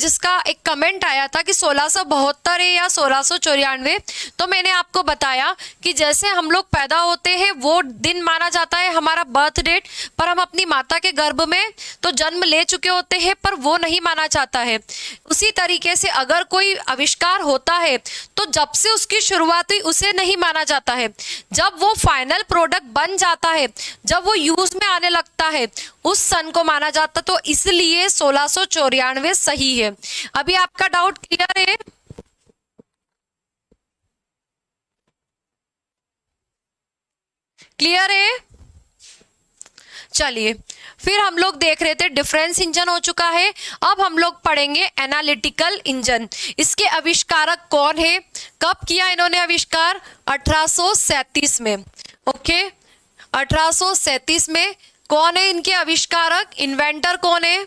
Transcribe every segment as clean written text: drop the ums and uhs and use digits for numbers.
जिसका एक कमेंट आया था कि 1672 है या 1694, तो मैंने आपको बताया कि जैसे हम लोग पैदा होते हैं वो दिन माना जाता है हमारा बर्थ डेट, पर हम अपनी माता के गर्भ में तो जन्म ले चुके होते हैं पर वो नहीं माना जाता है। उसी तरीके से अगर कोई आविष्कार होता है तो जब से उसकी शुरुआत हुई उसे नहीं माना जाता है, जब वो फाइनल प्रोडक्ट बन जाता है, जब वो यूज में आने लगता है, उस सन को माना जाता। तो इसलिए 1694 सही है। अभी आपका डाउट क्लियर है? क्लियर है? चलिए, फिर हम लोग देख रहे थे डिफरेंस इंजन हो चुका है। अब हम लोग पढ़ेंगे एनालिटिकल इंजन। इसके आविष्कारक कौन है, कब किया इन्होंने आविष्कार? 1837 में। ओके, 1837 में। कौन है इनके आविष्कारक, इन्वेंटर कौन है?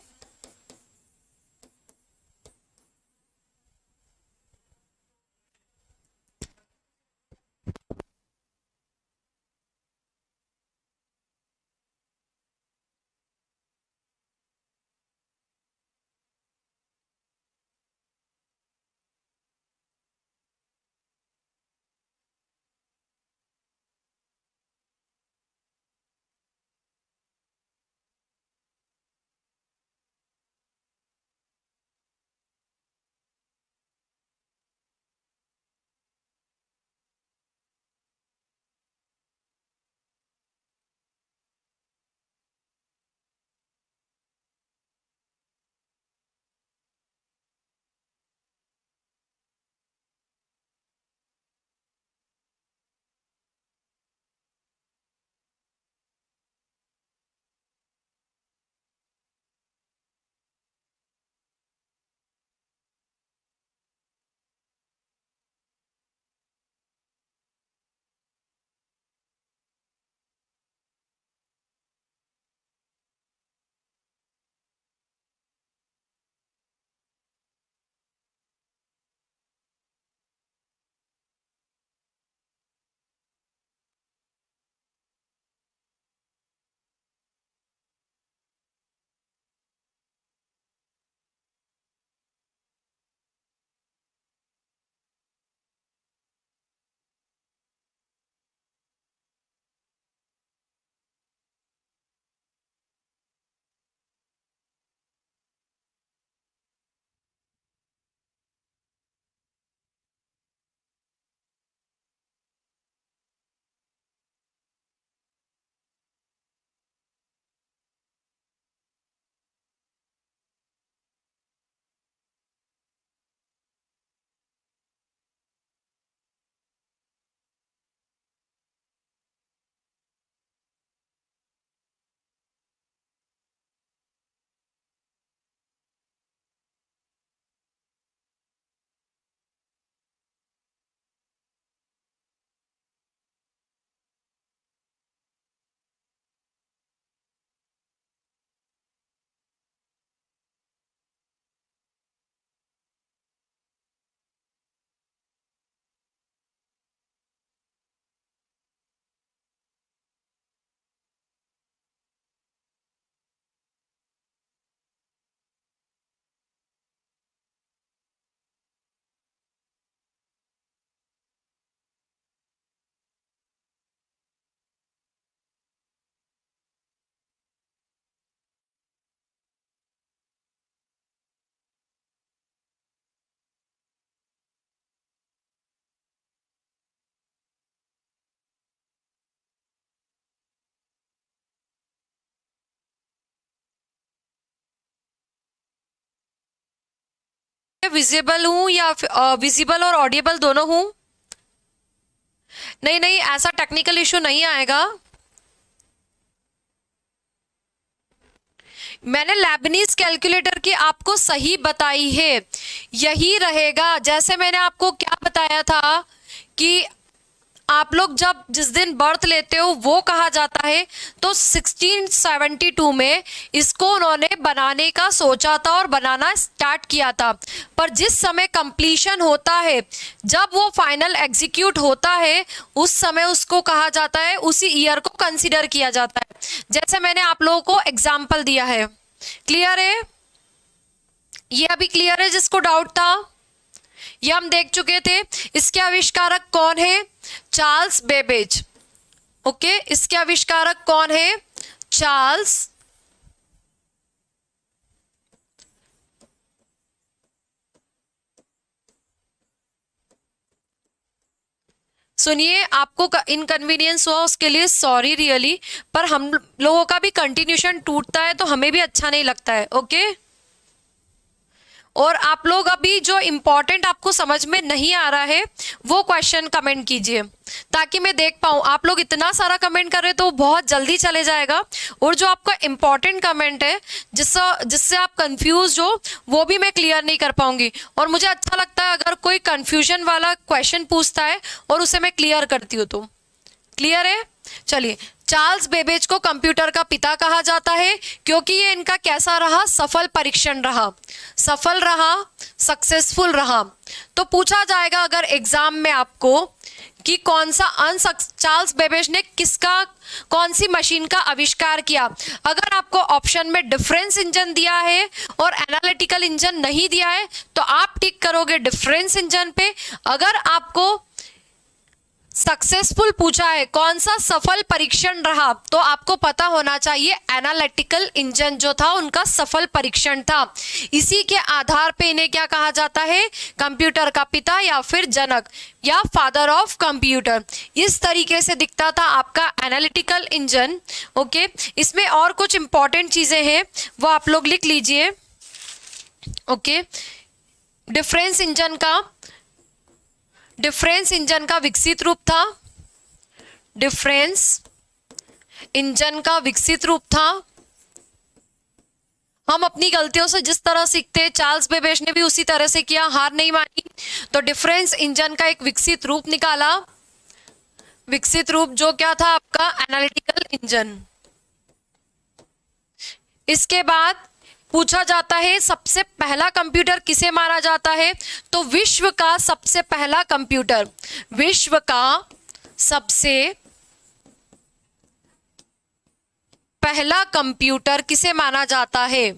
विजिबल हूं या विजिबल और ऑडिबल दोनों हूं? नहीं नहीं, ऐसा टेक्निकल इशू नहीं आएगा। मैंने लेबनीज कैलकुलेटर की आपको सही बताई है, यही रहेगा। जैसे मैंने आपको क्या बताया था कि आप लोग जब जिस दिन बर्थ लेते हो वो कहा जाता है, तो 1672 में इसको उन्होंने बनाने का सोचा था और बनाना स्टार्ट किया था। पर जिस समय कंप्लीशन होता है, जब वो फाइनल एग्जीक्यूट होता है, उस समय उसको कहा जाता है, उसी ईयर को कंसीडर किया जाता है। जैसे मैंने आप लोगों को एग्जाम्पल दिया है। क्लियर है? ये अभी क्लियर है जिसको डाउट था? ये हम देख चुके थे। इसके आविष्कारक कौन है? Charles Babbage. ओके, इसके आविष्कारक कौन है? चार्ल्स सुनिए, आपको इनकन्वीनियंस हुआ उसके लिए सॉरी रियली, पर हम लोगों का भी कंटिन्यूशन टूटता है तो हमें भी अच्छा नहीं लगता है। ओके, और आप लोग अभी जो इम्पोर्टेंट आपको समझ में नहीं आ रहा है वो क्वेश्चन कमेंट कीजिए ताकि मैं देख पाऊँ। आप लोग इतना सारा कमेंट कर रहे हैं तो बहुत जल्दी चले जाएगा, और जो आपका इम्पोर्टेंट कमेंट है जिससे आप कंफ्यूज हो वो भी मैं क्लियर नहीं कर पाऊंगी। और मुझे अच्छा लगता है अगर कोई कंफ्यूजन वाला क्वेश्चन पूछता है और उसे मैं क्लियर करती हूँ। तो क्लियर है? चलिए, चार्ल्स बेबेज को कंप्यूटर का पिता कहा जाता है क्योंकि ये इनका कैसा रहा? सफल परीक्षण रहा, सफल रहा, सक्सेसफुल रहा। तो पूछा जाएगा अगर एग्जाम में आपको कि कौन सा चार्ल्स बेबेज ने कौन सी मशीन का आविष्कार किया। अगर आपको ऑप्शन में डिफरेंस इंजन दिया है और एनालिटिकल इंजन नहीं दिया है तो आप टिक करोगे डिफरेंस इंजन पे। अगर आपको सक्सेसफुल पूछा है कौन सा सफल परीक्षण रहा, तो आपको पता होना चाहिए एनालिटिकल इंजन जो था उनका सफल परीक्षण था। इसी के आधार पे इन्हें क्या कहा जाता है? कंप्यूटर का पिता या फिर जनक या फादर ऑफ कंप्यूटर। इस तरीके से दिखता था आपका एनालिटिकल इंजन। ओके, इसमें और कुछ इंपॉर्टेंट चीजें हैं वो आप लोग लिख लीजिए। ओके, डिफरेंस इंजन का विकसित रूप था, डिफरेंस इंजन का विकसित रूप था। हम अपनी गलतियों से जिस तरह सीखते हैं चार्ल्स बेबेज ने भी उसी तरह से किया, हार नहीं मानी। तो डिफरेंस इंजन का एक विकसित रूप निकाला, विकसित रूप जो क्या था आपका? Analytical engine. इसके बाद पूछा जाता है सबसे पहला कंप्यूटर किसे माना जाता है? तो विश्व का सबसे पहला कंप्यूटर, विश्व का सबसे पहला कंप्यूटर किसे माना जाता है?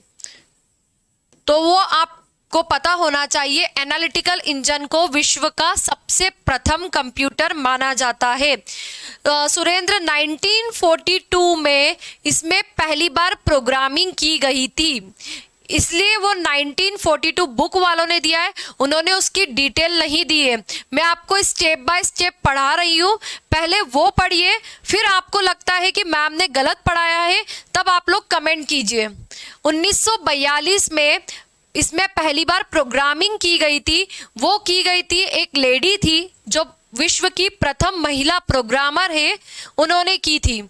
तो वो आपको पता होना चाहिए, एनालिटिकल इंजन को विश्व का सबसे प्रथम कंप्यूटर माना जाता है। सुरेंद्र 1942 में इसमें पहली बार प्रोग्रामिंग की गई थी, इसलिए वो 1942 बुक वालों ने दिया है, उन्होंने उसकी डिटेल नहीं दी है। मैं आपको स्टेप बाय स्टेप पढ़ा रही हूँ, पहले वो पढ़िए, फिर आपको लगता है कि मैम ने गलत पढ़ाया है तब आप लोग कमेंट कीजिए। 1942 में इसमें पहली बार प्रोग्रामिंग की गई थी, वो की गई थी एक लेडी थी जो विश्व की प्रथम महिला प्रोग्रामर है, उन्होंने की थी।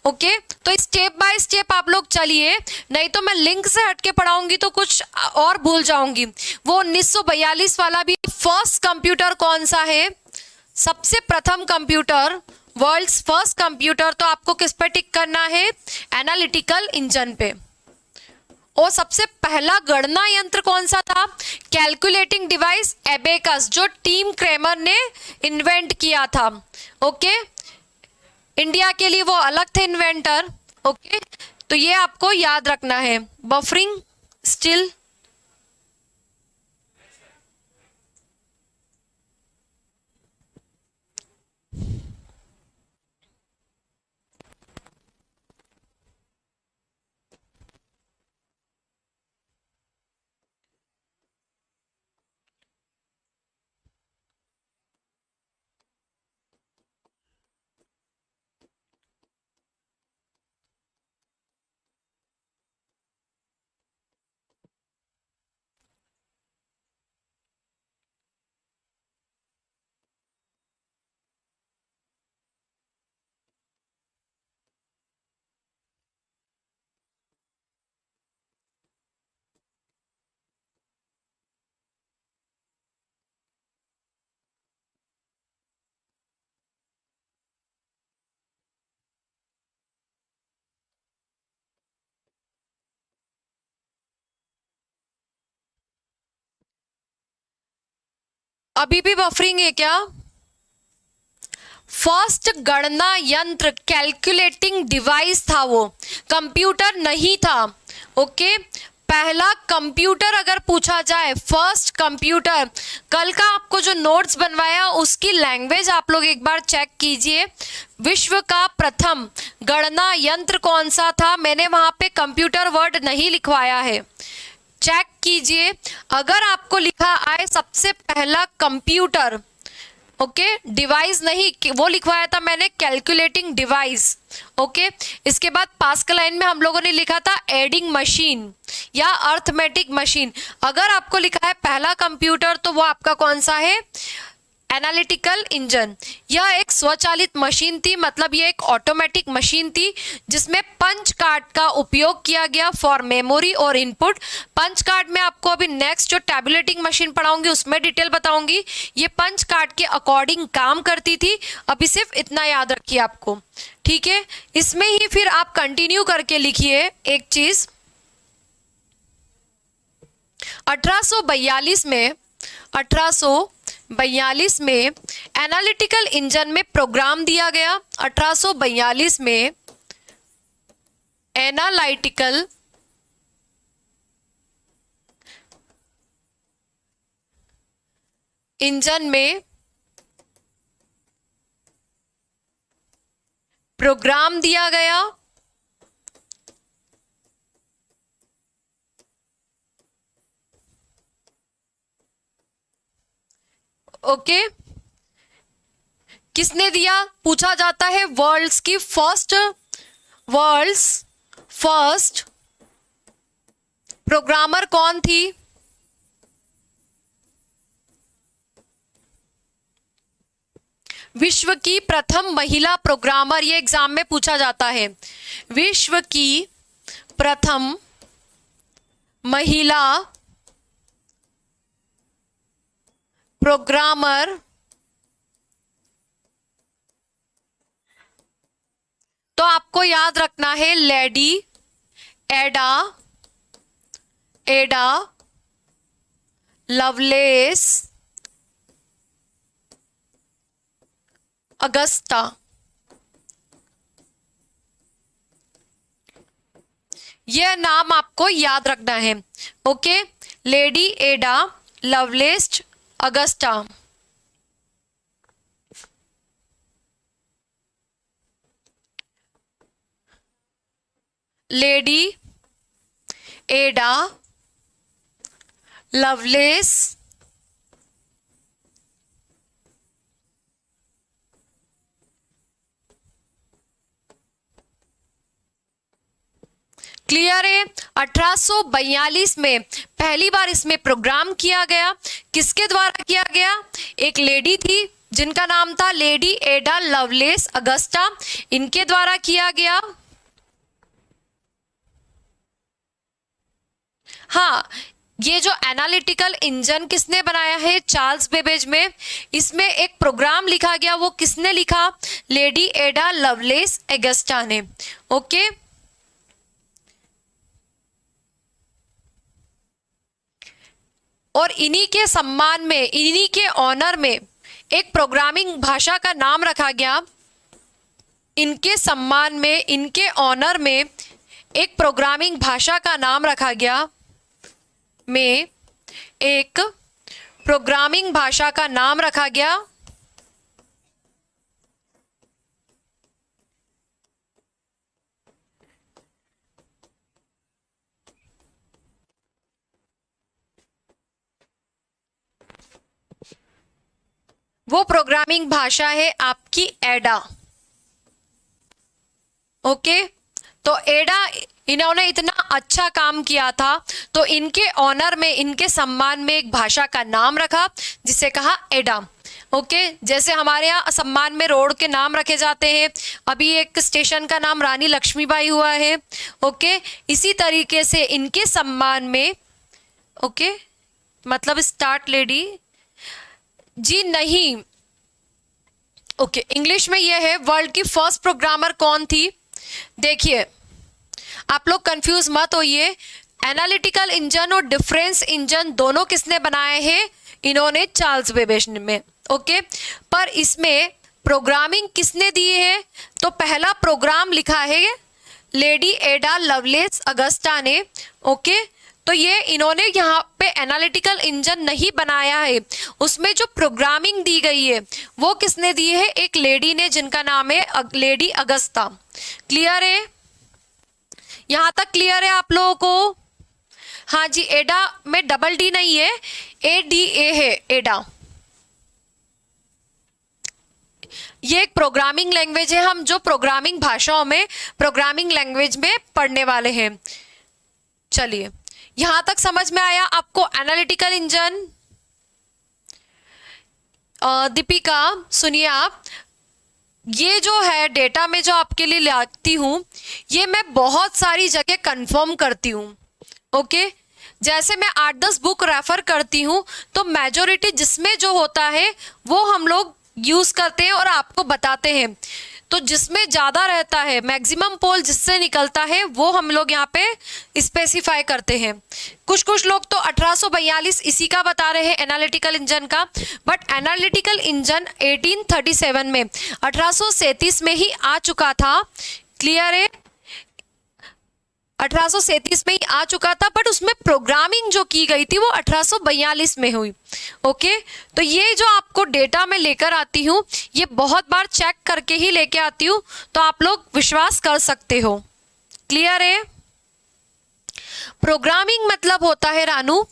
ओके, तो स्टेप बाय स्टेप आप लोग चलिए, नहीं तो मैं लिंक से हटके पढ़ाऊंगी तो कुछ और भूल जाऊंगी। वो 1942 वाला भी फर्स्ट कंप्यूटर कौन सा है? सबसे प्रथम कंप्यूटर, वर्ल्ड्स फर्स्ट कंप्यूटर, तो आपको किस पे टिक करना है? एनालिटिकल इंजन पे। और सबसे पहला गणना यंत्र कौन सा था? कैलकुलेटिंग डिवाइस एबेकस, जो टीम क्रेमर ने इन्वेंट किया था। ओके, इंडिया के लिए वो अलग थे इन्वेंटर। ओके, तो ये आपको याद रखना है। बफरिंग स्टिल अभी भी बफरिंग है क्या? फर्स्ट गणना यंत्र कैलकुलेटिंग डिवाइस था, वो कंप्यूटर नहीं था। ओके, पहला कंप्यूटर अगर पूछा जाए, फर्स्ट कंप्यूटर, कल का आपको जो नोट्स बनवाया उसकी लैंग्वेज आप लोग एक बार चेक कीजिए। विश्व का प्रथम गणना यंत्र कौन सा था? मैंने वहां पे कंप्यूटर वर्ड नहीं लिखवाया है, चेक कीजिए। अगर आपको लिखा आए सबसे पहला कंप्यूटर, ओके, डिवाइस नहीं, वो लिखवाया था मैंने कैलकुलेटिंग डिवाइस, ओके। इसके बाद पास्कल लाइन में हम लोगों ने लिखा था एडिंग मशीन या अर्थमेटिक मशीन। अगर आपको लिखा है पहला कंप्यूटर तो वो आपका कौन सा है? Analytical engine. यह एक स्वचालित मशीन थी, मतलब यह एक ऑटोमेटिक मशीन थी जिसमें पंच कार्ड का उपयोग किया गया फॉर मेमोरी और इनपुट। पंच कार्ड में आपको अभी नेक्स्ट जो टैबुलेटिंग मशीन पढ़ाऊंगी उसमें डिटेल बताऊंगी। ये पंच कार्ड के अकॉर्डिंग काम करती थी। अभी सिर्फ इतना याद रखिए आपको, ठीक है। इसमें ही फिर आप कंटिन्यू करके लिखिए एक चीज। 1842 में एनालिटिकल इंजन में प्रोग्राम दिया गया। 1842 में एनालिटिकल इंजन में प्रोग्राम दिया गया। ओके, किसने दिया? पूछा जाता है वर्ल्ड्स फर्स्ट प्रोग्रामर कौन थी? विश्व की प्रथम महिला प्रोग्रामर, ये एग्जाम में पूछा जाता है। विश्व की प्रथम महिला प्रोग्रामर तो आपको याद रखना है लेडी एडा लवलेस अगस्ता। यह नाम आपको याद रखना है, ओके। लेडी एडा लवलेस अगस्टा। लेडी एडा लवलेस क्लियर है। 1842 में पहली बार इसमें प्रोग्राम किया गया। किसके द्वारा किया गया? एक लेडी थी जिनका नाम था लेडी एडा लवलेस अगस्टा, इनके द्वारा किया गया। हाँ, ये जो एनालिटिकल इंजन किसने बनाया है? चार्ल्स बेबेज में। इसमें एक प्रोग्राम लिखा गया, वो किसने लिखा? लेडी एडा लवलेस अगस्टा ने, ओके। और इन्हीं के सम्मान में, इन्हीं के ऑनर में एक प्रोग्रामिंग भाषा का नाम रखा गया। इनके सम्मान में, इनके ऑनर में एक प्रोग्रामिंग भाषा का नाम रखा गया, में एक प्रोग्रामिंग भाषा का नाम रखा गया। वो प्रोग्रामिंग भाषा है आपकी एडा, ओके। तो एडा, इन्होंने इतना अच्छा काम किया था तो इनके ऑनर में, इनके सम्मान में एक भाषा का नाम रखा जिसे कहा एडा, ओके। जैसे हमारे यहाँ सम्मान में रोड के नाम रखे जाते हैं, अभी एक स्टेशन का नाम रानी लक्ष्मीबाई हुआ है, ओके। इसी तरीके से इनके सम्मान में, ओके, मतलब स्टार्ट लेडी जी नहीं, ओके। इंग्लिश में यह है वर्ल्ड की फर्स्ट प्रोग्रामर कौन थी? देखिए, आप लोग कंफ्यूज मत होइए। एनालिटिकल इंजन और डिफरेंस इंजन दोनों किसने बनाए हैं? इन्होंने चार्ल्स बेबेज में, ओके। पर इसमें प्रोग्रामिंग किसने दी है? तो पहला प्रोग्राम लिखा है लेडी एडा लवलेस अगस्टा ने, ओके। तो ये इन्होंने यहाँ पे एनालिटिकल इंजन नहीं बनाया है, उसमें जो प्रोग्रामिंग दी गई है वो किसने दी है, एक लेडी ने, जिनका नाम है लेडी अगस्ता। क्लियर है, यहाँ तक क्लियर है आप लोगों को? हाँ जी, एडा में डबल डी नहीं है, ADA है एडा। ये एक प्रोग्रामिंग लैंग्वेज है, हम जो प्रोग्रामिंग भाषाओं में, प्रोग्रामिंग लैंग्वेज में पढ़ने वाले हैं। चलिए, यहां तक समझ में आया आपको एनालिटिकल इंजन? दीपिका सुनिए आप, ये जो है डेटा में जो आपके लिए लाती हूँ, ये मैं बहुत सारी जगह कंफर्म करती हूँ। ओके, जैसे मैं 8-10 बुक रेफर करती हूँ, तो मेजोरिटी जिसमें जो होता है वो हम लोग यूज करते हैं और आपको बताते हैं। तो जिसमें ज़्यादा रहता है, मैक्सिमम पोल जिससे निकलता है, वो हम लोग यहाँ पे स्पेसिफाई करते हैं। कुछ लोग तो 1842 इसी का बता रहे हैं, एनालिटिकल इंजन का, बट एनालिटिकल इंजन 1837 में, 1837 में ही आ चुका था। क्लियर है, 1837 में ही आ चुका था, बट उसमें प्रोग्रामिंग जो की गई थी वो 1842 में हुई। ओके, तो ये जो आपको डेटा में लेकर आती हूँ, ये बहुत बार चेक करके ही लेके आती हूँ, तो आप लोग विश्वास कर सकते हो। क्लियर है? प्रोग्रामिंग मतलब होता है रानू,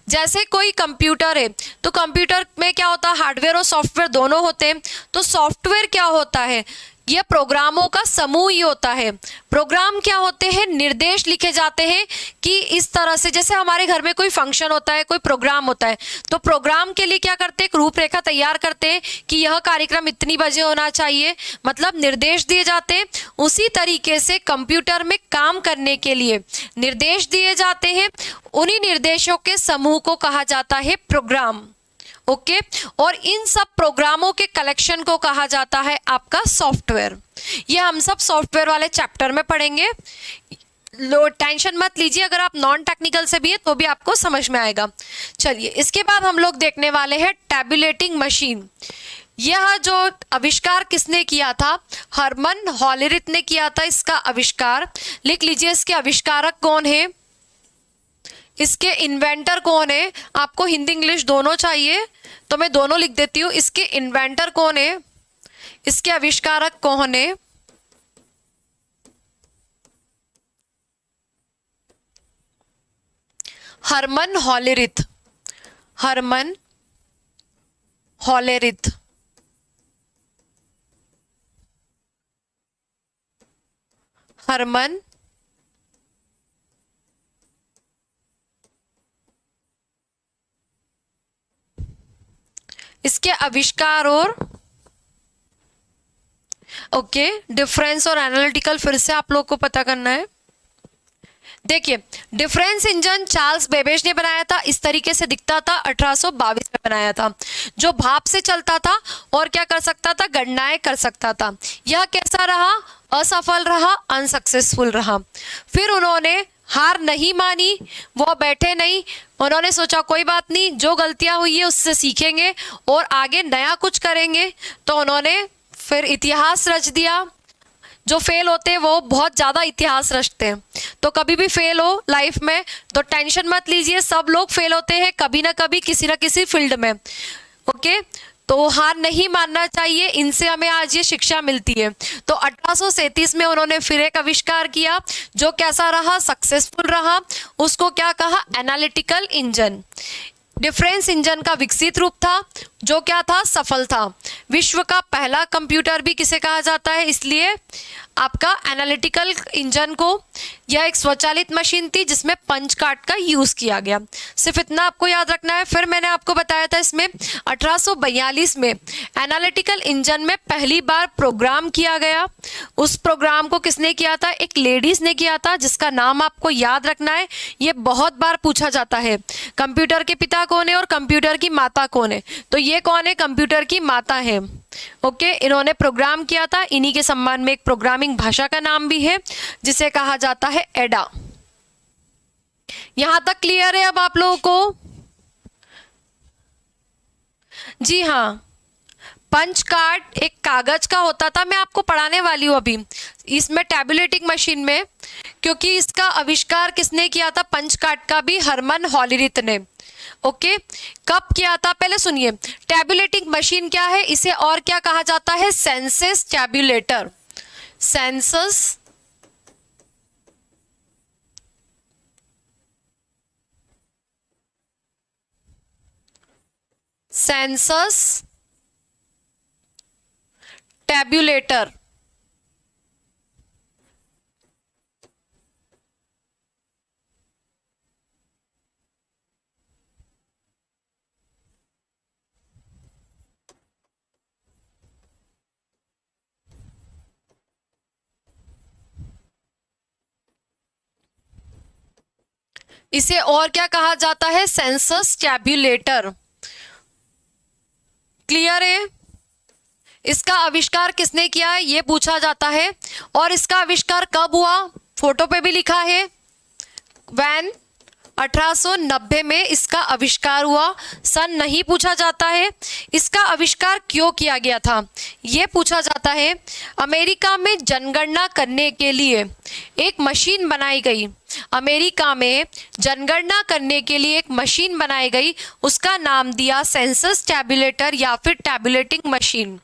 जैसे कोई कंप्यूटर है, तो कंप्यूटर में क्या होता है, हार्डवेयर और सॉफ्टवेयर दोनों होते हैं। तो सॉफ्टवेयर क्या होता है, यह प्रोग्रामों का समूह ही होता है। प्रोग्राम क्या होते हैं, निर्देश लिखे जाते हैं कि इस तरह से, जैसे हमारे घर में कोई फंक्शन होता है, कोई प्रोग्राम होता है, तो प्रोग्राम के लिए क्या करते हैं, एक रूपरेखा तैयार करते हैं कि यह कार्यक्रम इतनी बजे होना चाहिए, मतलब निर्देश दिए जाते हैं। उसी तरीके से कंप्यूटर में काम करने के लिए निर्देश दिए जाते हैं, उन्हीं निर्देशों के समूह को कहा जाता है प्रोग्राम। ओके, और इन सब प्रोग्रामों के कलेक्शन को कहा जाता है आपका सॉफ्टवेयर। ये हम सब सॉफ्टवेयर वाले चैप्टर में पढ़ेंगे, लो टेंशन मत लीजिए, अगर आप नॉन टेक्निकल से भी है तो भी आपको समझ में आएगा। चलिए, इसके बाद हम लोग देखने वाले हैं टैबुलेटिंग मशीन। यह जो आविष्कार किसने किया था, हरमन हॉलेरिथ ने किया था इसका आविष्कार। लिख लीजिए, इसके आविष्कारक कौन है, इसके इन्वेंटर कौन है। आपको हिंदी इंग्लिश दोनों चाहिए तो मैं दोनों लिख देती हूँ। इसके इन्वेंटर कौन है, इसके आविष्कारक कौन है, हरमन हॉलेरिथ। हरमन हॉलेरिथ, हरमन इसके आविष्कार और ओके, डिफरेंस और एनालिटिकल फिर से आप लोग को पता करना है। देखिए, डिफरेंस इंजन चार्ल्स बेबेज ने बनाया था, इस तरीके से दिखता था, 1822 में बनाया था, जो भाप से चलता था और क्या कर सकता था, गणनाएं कर सकता था। यह कैसा रहा, असफल रहा, अनसक्सेसफुल रहा। फिर उन्होंने हार नहीं मानी, वो बैठे नहीं, उन्होंने सोचा कोई बात नहीं, जो गलतियां हुई है उससे सीखेंगे और आगे नया कुछ करेंगे। तो उन्होंने फिर इतिहास रच दिया। जो फेल होते हैं वो बहुत ज़्यादा इतिहास रचते हैं। तो कभी भी फेल हो लाइफ में तो टेंशन मत लीजिए, सब लोग फेल होते हैं कभी ना कभी किसी ना किसी फील्ड में। ओके, तो हार नहीं मानना चाहिए, इनसे हमें आज ये शिक्षा मिलती है। तो 1837 में उन्होंने फिर एक आविष्कार किया जो कैसा रहा, सक्सेसफुल रहा। उसको क्या कहा, एनालिटिकल इंजन। डिफरेंस इंजन का विकसित रूप था जो क्या था, सफल था। विश्व का पहला कंप्यूटर भी किसे कहा जाता है, इसलिए आपका एनालिटिकल इंजन को, यह एक स्वचालित मशीन थी जिसमें पंच कार्ड का यूज किया गया। सिर्फ इतना आपको याद रखना है। फिर मैंने आपको बताया था इसमें 1842 में एनालिटिकल इंजन में पहली बार प्रोग्राम किया गया। उस प्रोग्राम को किसने किया था, एक लेडीज ने किया था, जिसका नाम आपको याद रखना है, ये बहुत बार पूछा जाता है। कंप्यूटर के पिता कौन है और कंप्यूटर की माता कौन है, तो ये कौन है, कंप्यूटर की माता है। ओके, इन्होंने प्रोग्राम किया था, इन्हीं के सम्मान में एक प्रोग्रामिंग भाषा का नाम भी है जिसे कहा जाता है एडा। यहां तक क्लियर है अब आप लोगों को? जी हाँ, पंच कार्ड एक कागज का होता था, मैं आपको पढ़ाने वाली हूँ अभी इसमें टैबुलेटिंग मशीन में, क्योंकि इसका आविष्कार किसने किया था पंच कार्ड का भी, हरमन हॉलरिथ ने। ओके, कब किया था पहले सुनिए। टैबुलेटिंग मशीन क्या है, इसे और क्या कहा जाता है, census tabulator. Census census tabulator. इसे और क्या कहा जाता है, सेंसस टैबुलेटर। क्लियर है। इसका आविष्कार किसने किया है ये पूछा जाता है, और इसका आविष्कार कब हुआ, फोटो पे भी लिखा है, वैन 1890 में इसका आविष्कार हुआ। सन नहीं पूछा जाता है। इसका आविष्कार क्यों किया गया था ये पूछा जाता है। अमेरिका में जनगणना करने के लिए एक मशीन बनाई गई। अमेरिका में जनगणना करने के लिए एक मशीन बनाई गई, उसका नाम दिया सेंसस टैबुलेटर या फिर टैबुलेटिंग मशीन।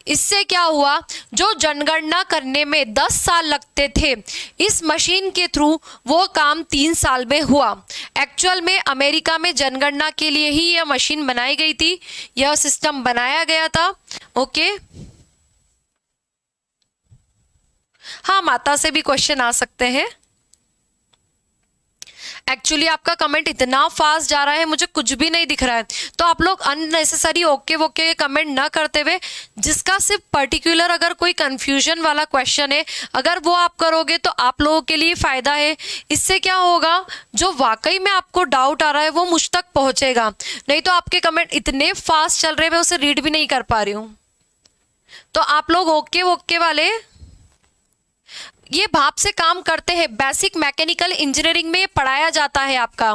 इससे क्या हुआ, जो जनगणना करने में 10 साल लगते थे, इस मशीन के थ्रू वो काम 3 साल में हुआ। एक्चुअल में अमेरिका में जनगणना के लिए ही यह मशीन बनाई गई थी, यह सिस्टम बनाया गया था। ओके, हाँ, माता से भी क्वेश्चन आ सकते हैं। एक्चुअली आपका कमेंट इतना फास्ट जा रहा है, मुझे कुछ भी नहीं दिख रहा है, तो आप लोग अननेसेसरी ओके वोके कमेंट ना करते हुए, जिसका सिर्फ पर्टिकुलर अगर कोई कंफ्यूजन वाला क्वेश्चन है, अगर वो आप करोगे तो आप लोगों के लिए फ़ायदा है। इससे क्या होगा, जो वाकई में आपको डाउट आ रहा है वो मुझ तक पहुँचेगा। नहीं तो आपके कमेंट इतने फास्ट चल रहे हैं, मैं उसे रीड भी नहीं कर पा रही हूँ। तो आप लोग ओके वोके वाले ये भाप से काम करते हैं। बेसिक मैकेनिकल इंजीनियरिंग में ये पढ़ाया जाता है। आपका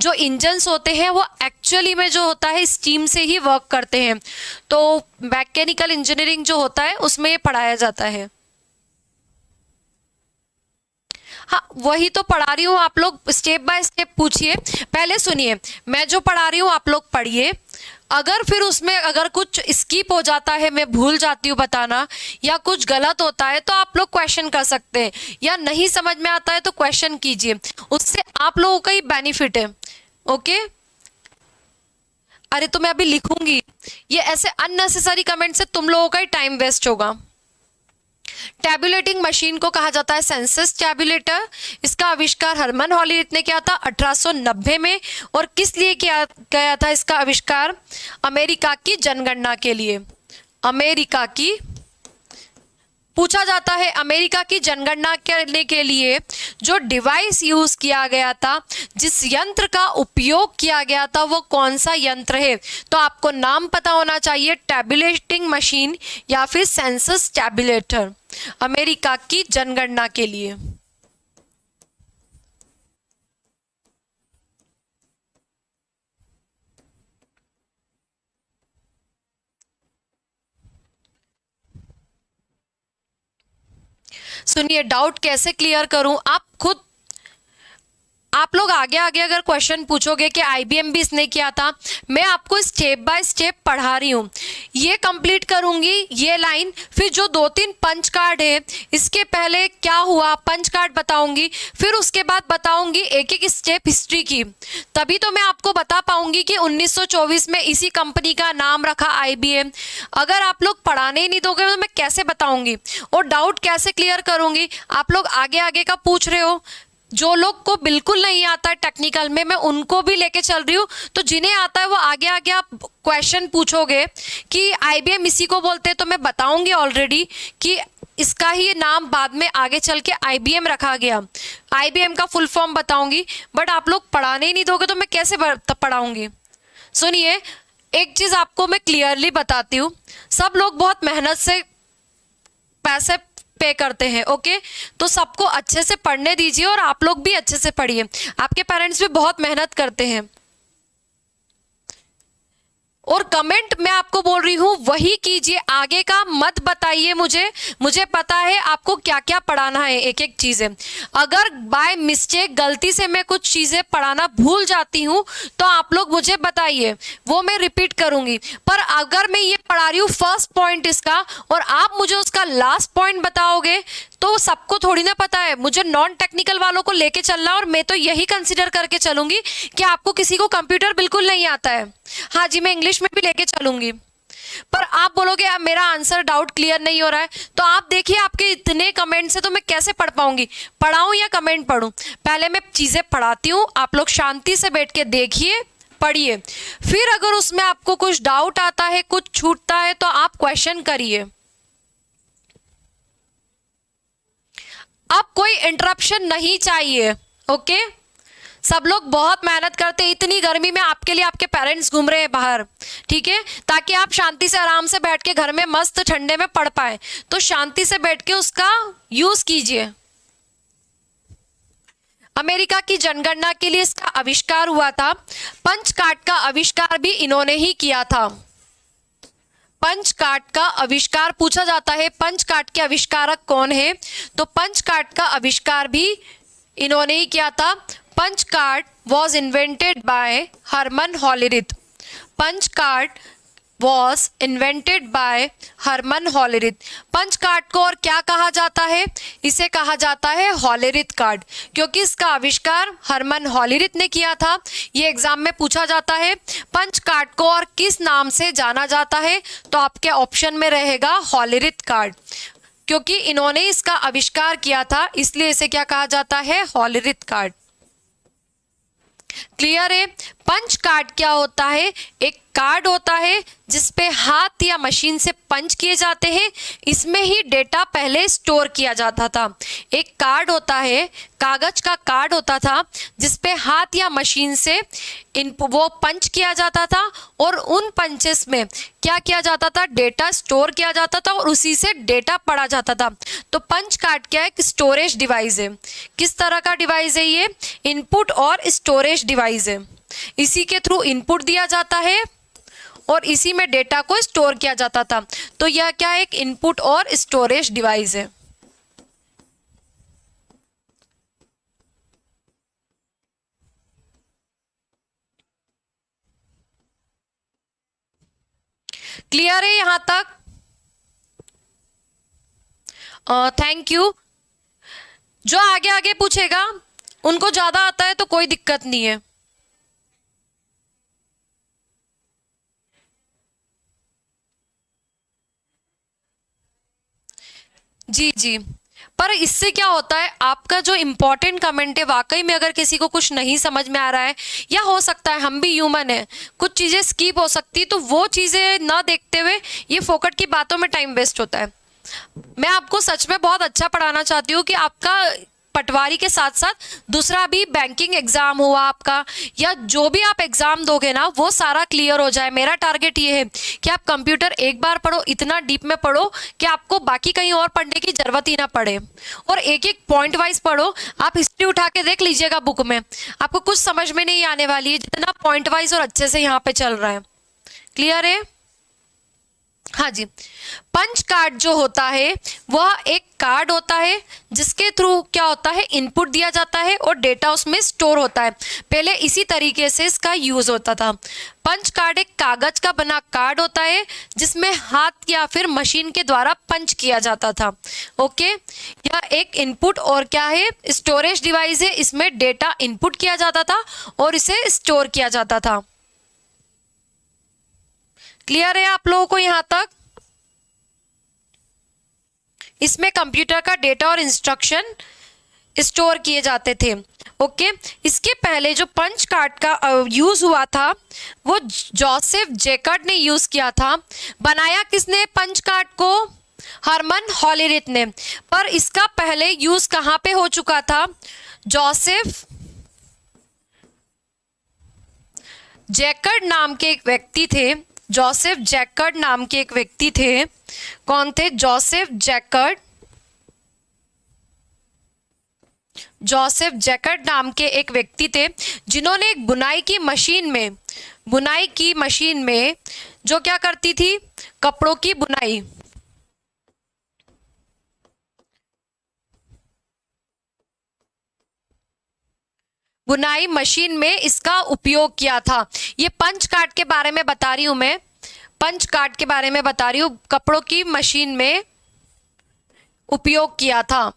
जो इंजन्स होते हैं वो एक्चुअली में जो होता है स्टीम से ही वर्क करते हैं, तो मैकेनिकल इंजीनियरिंग जो होता है उसमें ये पढ़ाया जाता है। हाँ, वही तो पढ़ा रही हूँ, आप लोग स्टेप बाय स्टेप पूछिए। पहले सुनिए, मैं जो पढ़ा रही हूँ आप लोग पढ़िए। अगर फिर उसमें अगर कुछ स्किप हो जाता है, मैं भूल जाती हूँ बताना, या कुछ गलत होता है तो आप लोग क्वेश्चन कर सकते हैं, या नहीं समझ में आता है तो क्वेश्चन कीजिए, उससे आप लोगों का ही बेनिफिट है। ओके, अरे तो मैं अभी लिखूंगी, ये ऐसे अननेसेसरी कमेंट से तुम लोगों का ही टाइम वेस्ट होगा। टैबुलेटिंग मशीन को कहा जाता है सेंसस टैबुलेटर। इसका आविष्कार हरमन हॉलरिथ ने किया था 1890 में। और किस लिए किया गया था इसका आविष्कार, अमेरिका की जनगणना के लिए। अमेरिका की पूछा जाता है, अमेरिका की जनगणना करने के लिए जो डिवाइस यूज किया गया था, जिस यंत्र का उपयोग किया गया था, वो कौन सा यंत्र है। तो आपको नाम पता होना चाहिए, टैबुलेटिंग मशीन या फिर सेंसस टैबुलेटर, अमेरिका की जनगणना के लिए। सुनिए, डाउट कैसे क्लियर करूं, आप खुद आप लोग आगे आगे अगर क्वेश्चन पूछोगे कि आईबीएम भी इसने किया था, मैं आपको स्टेप बाय स्टेप पढ़ा रही हूँ। ये कंप्लीट करूंगी ये लाइन, फिर जो 2-3 पंच कार्ड है इसके पहले क्या हुआ पंच कार्ड बताऊंगी, फिर उसके बाद बताऊंगी एक एक स्टेप हिस्ट्री की। तभी तो मैं आपको बता पाऊंगी कि 1924 में इसी कंपनी का नाम रखा आईबीएम। अगर आप लोग पढ़ाने ही नहीं दोगे तो मैं कैसे बताऊंगी और डाउट कैसे क्लियर करूंगी। आप लोग आगे आगे का पूछ रहे हो, जो लोग को बिल्कुल नहीं आता है टेक्निकल में, मैं उनको भी लेके चल रही हूँ। तो जिन्हें आता है वो आगे आगे आप क्वेश्चन पूछोगे कि आईबीएम इसी को बोलते हैं, तो मैं बताऊंगी ऑलरेडी कि इसका ही नाम बाद में आगे चल के आईबीएम रखा गया। आईबीएम का फुल फॉर्म बताऊंगी, बट आप लोग पढ़ाने ही नहीं दोगे तो मैं कैसे पढ़ाऊंगी। सुनिए, एक चीज आपको मैं क्लियरली बताती हूँ, सब लोग बहुत मेहनत से पैसे पे करते हैं। ओके, तो सबको अच्छे से पढ़ने दीजिए और आप लोग भी अच्छे से पढ़िए। आपके पेरेंट्स भी बहुत मेहनत करते हैं। और कमेंट मैं आपको बोल रही हूँ वही कीजिए, आगे का मत बताइए मुझे पता है आपको क्या क्या पढ़ाना है, एक एक चीज़ें। अगर बाय मिस्टेक गलती से मैं कुछ चीज़ें पढ़ाना भूल जाती हूँ तो आप लोग मुझे बताइए, वो मैं रिपीट करूँगी। पर अगर मैं ये पढ़ा रही हूँ फर्स्ट पॉइंट इसका और आप मुझे उसका लास्ट पॉइंट बताओगे तो सबको थोड़ी ना पता है, मुझे नॉन टेक्निकल वालों को लेके चलना, और मैं तो यही कंसीडर करके चलूंगी कि आपको किसी को कंप्यूटर बिल्कुल नहीं आता है। हाँ जी, मैं इंग्लिश में भी लेके चलूंगी। पर आप बोलोगे अब मेरा आंसर डाउट क्लियर नहीं हो रहा है, तो आप देखिए आपके इतने कमेंट से तो मैं कैसे पढ़ पाऊंगी, पढ़ाऊं या कमेंट पढ़ूं। पहले मैं चीजें पढ़ाती हूँ, आप लोग शांति से बैठ के देखिए, पढ़िए, फिर अगर उसमें आपको कुछ डाउट आता है, कुछ छूटता है तो आप क्वेश्चन करिए। अब कोई इंटरप्शन नहीं चाहिए, ओके। सब लोग बहुत मेहनत करते हैं, इतनी गर्मी में आपके लिए आपके पेरेंट्स घूम रहे हैं बाहर, ठीक है, ताकि आप शांति से आराम से बैठ के घर में मस्त ठंडे में पढ़ पाए। तो शांति से बैठ के उसका यूज कीजिए। अमेरिका की जनगणना के लिए इसका आविष्कार हुआ था। पंच कार्ड का आविष्कार भी इन्होंने ही किया था। पंच कार्ड का आविष्कार पूछा जाता है, पंच कार्ड के आविष्कारक कौन है, तो पंच कार्ड का आविष्कार भी इन्होंने ही किया था। Punch card was invented by Herman Hollerith. Punch card was invented by Herman Hollerith. Punch card को और क्या कहा जाता है, इसे कहा जाता है हॉलेरिथ कार्ड, क्योंकि इसका आविष्कार हरमन हॉलेरिथ ने किया था। ये एग्जाम में पूछा जाता है। पंच कार्ड को और किस नाम से जाना जाता है, तो आपके ऑप्शन में रहेगा हॉलेरिथ कार्ड, क्योंकि इन्होंने इसका आविष्कार किया था, इसलिए इसे क्या कहा जाता है, हॉलेरिथ कार्ड। क्लियर है। पंच कार्ड क्या होता है, एक कार्ड होता है जिसपे हाथ या मशीन से पंच किए जाते हैं, इसमें ही डेटा पहले स्टोर किया जाता था। एक कार्ड होता है, कागज का कार्ड होता था जिसपे हाथ या मशीन से वो पंच किया जाता था, और उन पंचेस में क्या किया जाता था, डेटा स्टोर किया जाता था और उसी से डेटा पढ़ा जाता था। तो पंच कार्ड क्या है, एक स्टोरेज डिवाइस है। किस तरह का डिवाइस है ये, इनपुट और स्टोरेज डिवाइस है। इसी के थ्रू इनपुट दिया जाता है और इसी में डेटा को स्टोर किया जाता था। तो यह क्या है, एक इनपुट और स्टोरेज डिवाइस है। क्लियर है यहां तक? Thank you. जो आगे आगे पूछेगा उनको ज्यादा आता है तो कोई दिक्कत नहीं है। जी जी, पर इससे क्या होता है, आपका जो इम्पोर्टेंट कमेंट है, वाकई में अगर किसी को कुछ नहीं समझ में आ रहा है, या हो सकता है हम भी ह्यूमन है, कुछ चीज़ें स्किप हो सकती, तो वो चीज़ें ना देखते हुए ये फोकट की बातों में टाइम वेस्ट होता है। मैं आपको सच में बहुत अच्छा पढ़ाना चाहती हूँ कि आपका पटवारी के साथ साथ दूसरा भी बैंकिंग एग्जाम हुआ आपका, या जो भी आप एग्जाम दोगे ना, वो सारा क्लियर हो जाए। मेरा टारगेट ये है कि आप कंप्यूटर एक बार पढ़ो, इतना डीप में पढ़ो कि आपको बाकी कहीं और पढ़ने की जरूरत ही ना पड़े, और एक एक पॉइंट वाइज पढ़ो। आप हिस्ट्री उठा के देख लीजिएगा बुक में, आपको कुछ समझ में नहीं आने वाली है, जितना पॉइंट वाइज और अच्छे से यहाँ पे चल रहा है। क्लियर है? हाँ जी। पंच कार्ड जो होता है वह एक कार्ड होता है जिसके थ्रू क्या होता है, इनपुट दिया जाता है और डेटा उसमें स्टोर होता है। पहले इसी तरीके से इसका यूज होता था। पंच कार्ड एक कागज का बना कार्ड होता है जिसमें हाथ या फिर मशीन के द्वारा पंच किया जाता था। ओके, यह एक इनपुट और क्या है, स्टोरेज डिवाइस है। इसमें डेटा इनपुट किया जाता था और इसे स्टोर किया जाता था। क्लियर है आप लोगों को यहां तक? इसमें कंप्यूटर का डेटा और इंस्ट्रक्शन स्टोर किए जाते थे। ओके, इसके पहले जो पंच कार्ड का यूज हुआ था वो जोसेफ जैकर्ड ने यूज किया था। बनाया किसने पंच कार्ड को? हरमन हॉलेरिथ ने। पर इसका पहले यूज कहां पे हो चुका था? जोसेफ जैकर्ड नाम के एक व्यक्ति थे। जोसेफ जैकर्ड नाम के एक व्यक्ति थे। कौन थे? Joseph jacquard. जोसेफ जैकर्ड नाम के एक व्यक्ति थे जिन्होंने एक बुनाई की मशीन में बुनाई की मशीन में जो क्या करती थी, कपड़ों की बुनाई। बुनाई मशीन में इसका उपयोग किया था। ये पंच कार्ड के बारे में बता रही हूं मैं, पंच कार्ड के बारे में बता रही हूं, कपड़ों की मशीन में उपयोग किया था।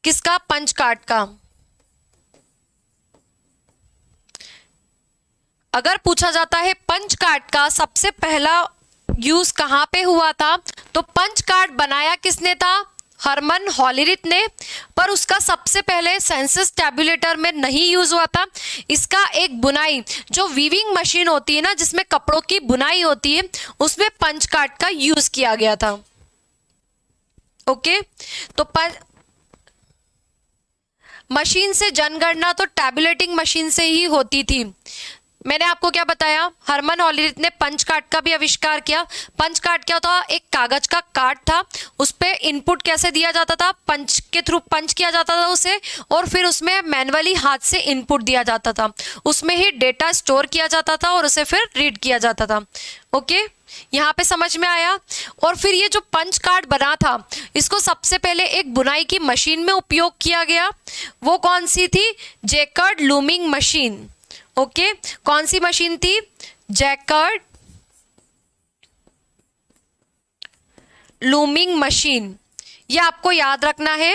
किसका? पंच कार्ड का। अगर पूछा जाता है पंच कार्ड का सबसे पहला यूज कहां पे हुआ था, तो पंच कार्ड बनाया किसने था? हरमन हॉलिरिथ ने, पर उसका सबसे पहले सेंसस टैबुलेटर में नहीं यूज हुआ था। इसका एक बुनाई जो वीविंग मशीन होती है ना, जिसमें कपड़ों की बुनाई होती है, उसमें पंच कार्ड का यूज किया गया था। ओके, तो मशीन से जनगणना तो टैबुलेटिंग मशीन से ही होती थी। मैंने आपको क्या बताया, हरमन हॉलिरिथ ने पंच कार्ड का भी आविष्कार किया। पंच कार्ड क्या होता? एक कागज का कार्ड था, उस पे इनपुट कैसे दिया जाता था? पंच के थ्रू पंच किया जाता था उसे, और फिर उसमें मैन्युअली हाथ से इनपुट दिया जाता था, उसमें ही डेटा स्टोर किया जाता था और उसे फिर रीड किया जाता था। ओके, यहाँ पे समझ में आया। और फिर ये जो पंच कार्ड बना था, इसको सबसे पहले एक बुनाई की मशीन में उपयोग किया गया। वो कौन सी थी? Jaccard looming machine. ओके, कौन सी मशीन थी? जैकार्ड लूमिंग मशीन, ये आपको याद रखना है।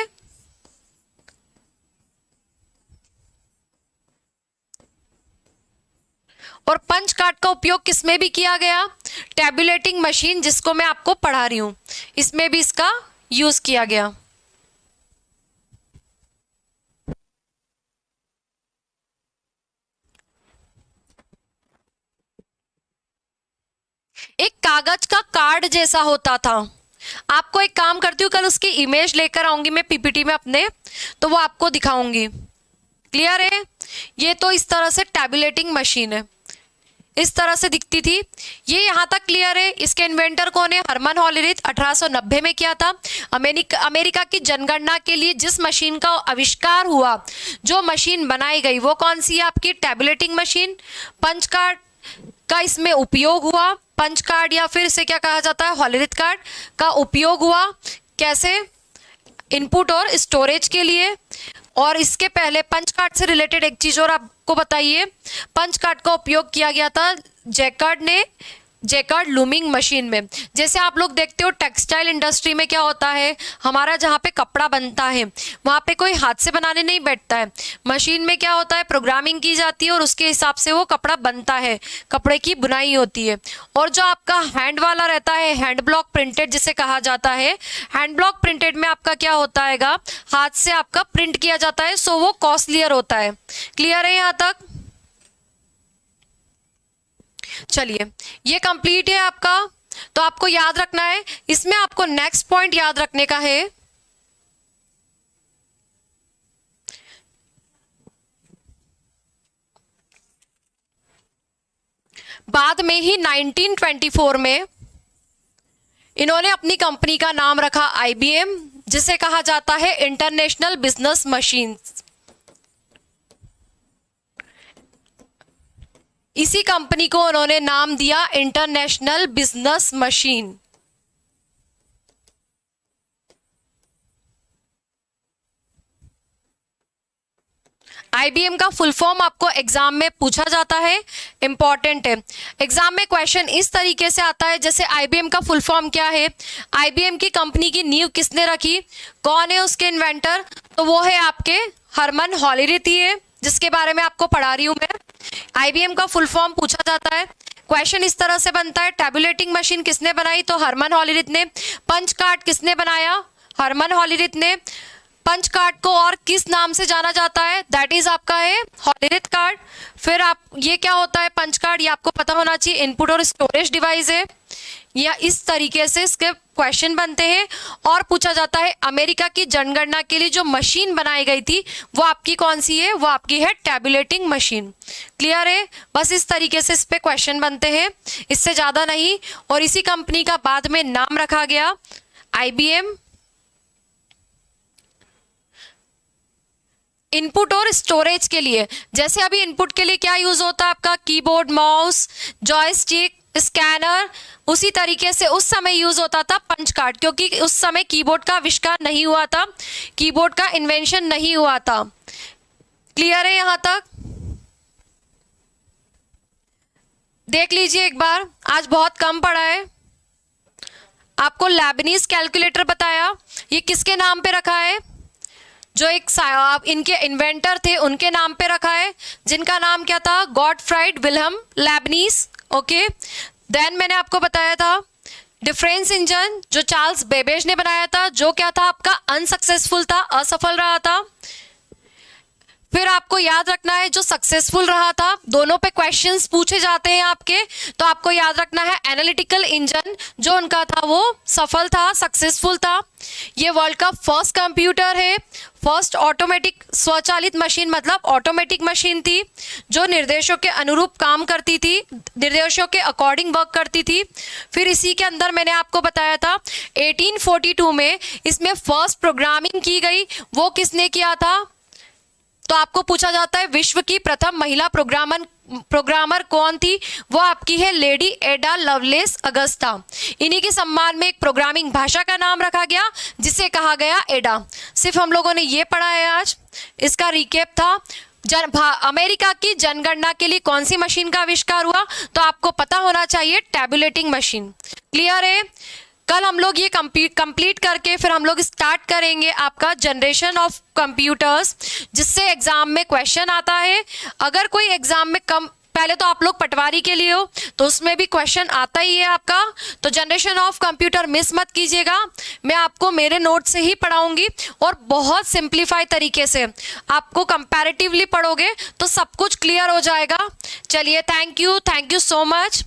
और पंच कार्ड का उपयोग किसमें भी किया गया? टैबुलेटिंग मशीन, जिसको मैं आपको पढ़ा रही हूं, इसमें भी इसका यूज किया गया। एक कागज का कार्ड जैसा होता था। आपको एक काम करती हूँ, कल उसकी इमेज लेकर आऊंगी मैं पीपीटी में अपने, तो वो आपको दिखाऊंगी। क्लियर है? ये तो इस तरह से टैबुलेटिंग मशीन है, इस तरह से दिखती थी। ये यहाँ तक क्लियर है। इसके इन्वेंटर कौन है? हरमन हॉलिरिथ, 1890 में किया था। अमेरिका की जनगणना के लिए जिस मशीन का आविष्कार हुआ, जो मशीन बनाई गई, वो कौन सी है? आपकी टैबुलेटिंग मशीन। पंच कार्ड का इसमें उपयोग हुआ। पंच कार्ड या फिर इसे क्या कहा जाता है? हॉलिरिथ कार्ड का उपयोग हुआ। कैसे? इनपुट और स्टोरेज के लिए। और इसके पहले पंच कार्ड से रिलेटेड एक चीज और आपको बताइए, पंच कार्ड का उपयोग किया गया था जैकार्ड ने, जैकार्ड लूमिंग मशीन में। जैसे आप लोग देखते हो टेक्सटाइल इंडस्ट्री में क्या होता है, हमारा जहाँ पे कपड़ा बनता है वहाँ पे कोई हाथ से बनाने नहीं बैठता है, मशीन में क्या होता है, प्रोग्रामिंग की जाती है और उसके हिसाब से वो कपड़ा बनता है, कपड़े की बुनाई होती है। और जो आपका हैंड वाला रहता है, हैंड ब्लॉक प्रिंटेड जिसे कहा जाता है, हैंड ब्लॉक प्रिंटेड में आपका क्या होता है, हाथ से आपका प्रिंट किया जाता है, सो वो कॉस्टलियर होता है। क्लियर है यहाँ तक? चलिए, ये कंप्लीट है आपका। तो आपको याद रखना है, इसमें आपको नेक्स्ट पॉइंट याद रखने का है, बाद में ही 1924 में इन्होंने अपनी कंपनी का नाम रखा आईबीएम, जिसे कहा जाता है इंटरनेशनल बिजनेस मशीन्स। इसी कंपनी को उन्होंने नाम दिया इंटरनेशनल बिजनेस मशीन। आईबीएम का फुल फॉर्म आपको एग्जाम में पूछा जाता है, इंपॉर्टेंट है। एग्जाम में क्वेश्चन इस तरीके से आता है, जैसे आईबीएम का फुल फॉर्म क्या है, आईबीएम की कंपनी की नींव किसने रखी, कौन है उसके इन्वेंटर, तो वो है आपके हरमन हॉलिरिथ ही है, जिसके बारे में आपको पढ़ा रही हूं मैं। आईबीएम का फुल फॉर्म पूछा जाता है, क्वेश्चन इस तरह से बनता है, टैबुलेटिंग मशीन किसने बनाई, तो हरमन हॉलिरिथ ने। पंच कार्ड किसने बनाया, हरमन हॉलिरिथ ने। पंच कार्ड को और किस नाम से जाना जाता है, दैट इज आपका है हॉलिरिथ कार्ड। फिर आप ये क्या होता है पंच कार्ड, ये आपको पता होना चाहिए, इनपुट और स्टोरेज डिवाइस है। या इस तरीके से इसके क्वेश्चन बनते हैं। और पूछा जाता है अमेरिका की जनगणना के लिए जो मशीन बनाई गई थी वो आपकी कौन सी है, वो आपकी है टैबुलेटिंग मशीन। क्लियर है? बस इस तरीके से इस पे क्वेश्चन बनते हैं, इससे ज्यादा नहीं। और इसी कंपनी का बाद में नाम रखा गया आईबीएम। इनपुट और स्टोरेज के लिए। जैसे अभी इनपुट के लिए क्या यूज होता है आपका, कीबोर्ड, माउस, जॉयस्टिक, स्कैनर। उसी तरीके से उस समय यूज होता था पंच कार्ड, क्योंकि उस समय कीबोर्ड का आविष्कार नहीं हुआ था, कीबोर्ड का इन्वेंशन नहीं हुआ था। क्लियर है यहां तक? देख लीजिए एक बार, आज बहुत कम पड़ा है। आपको लेबनीज कैलकुलेटर बताया, ये किसके नाम पे रखा है? जो एक इनके इन्वेंटर थे उनके नाम पे रखा है, जिनका नाम क्या था, गॉटफ्राइड विल्हेम लेबनीज। ओके, देन मैंने आपको बताया था डिफरेंस इंजन, जो चार्ल्स बेबेज ने बनाया था, जो क्या था आपका अनसक्सेसफुल था, असफल रहा था। फिर आपको याद रखना है जो सक्सेसफुल रहा था, दोनों पे क्वेश्चंस पूछे जाते हैं आपके, तो आपको याद रखना है एनालिटिकल इंजन जो उनका था वो सफल था, सक्सेसफुल था। ये वर्ल्ड का फर्स्ट कंप्यूटर है, फर्स्ट ऑटोमेटिक स्वचालित मशीन, मतलब ऑटोमेटिक मशीन थी जो निर्देशों के अनुरूप काम करती थी, निर्देशों के अकॉर्डिंग वर्क करती थी। फिर इसी के अंदर मैंने आपको बताया था 1842 में इसमें फर्स्ट प्रोग्रामिंग की गई, वो किसने किया था? तो आपको पूछा जाता है विश्व की प्रथम महिला प्रोग्रामर कौन थी? वो आपकी है लेडी एडा लवलेस अगस्ता। इन्हीं के सम्मान में एक प्रोग्रामिंग भाषा का नाम रखा गया जिसे कहा गया एडा। सिर्फ हम लोगों ने ये पढ़ा है आज, इसका रिकेप था। अमेरिका की जनगणना के लिए कौन सी मशीन का आविष्कार हुआ? तो आपको पता होना चाहिए टैबुलेटिंग मशीन। क्लियर है? कल हम लोग ये कंप्लीट करके फिर हम लोग स्टार्ट करेंगे आपका जनरेशन ऑफ कंप्यूटर्स, जिससे एग्जाम में क्वेश्चन आता है। अगर कोई एग्जाम में पहले तो आप लोग पटवारी के लिए हो तो उसमें भी क्वेश्चन आता ही है आपका, तो जनरेशन ऑफ कंप्यूटर मिस मत कीजिएगा। मैं आपको मेरे नोट से ही पढ़ाऊंगी और बहुत सिंप्लीफाई तरीके से आपको कंपैरेटिवली पढ़ोगे तो सब कुछ क्लियर हो जाएगा। चलिए, थैंक यू सो मच।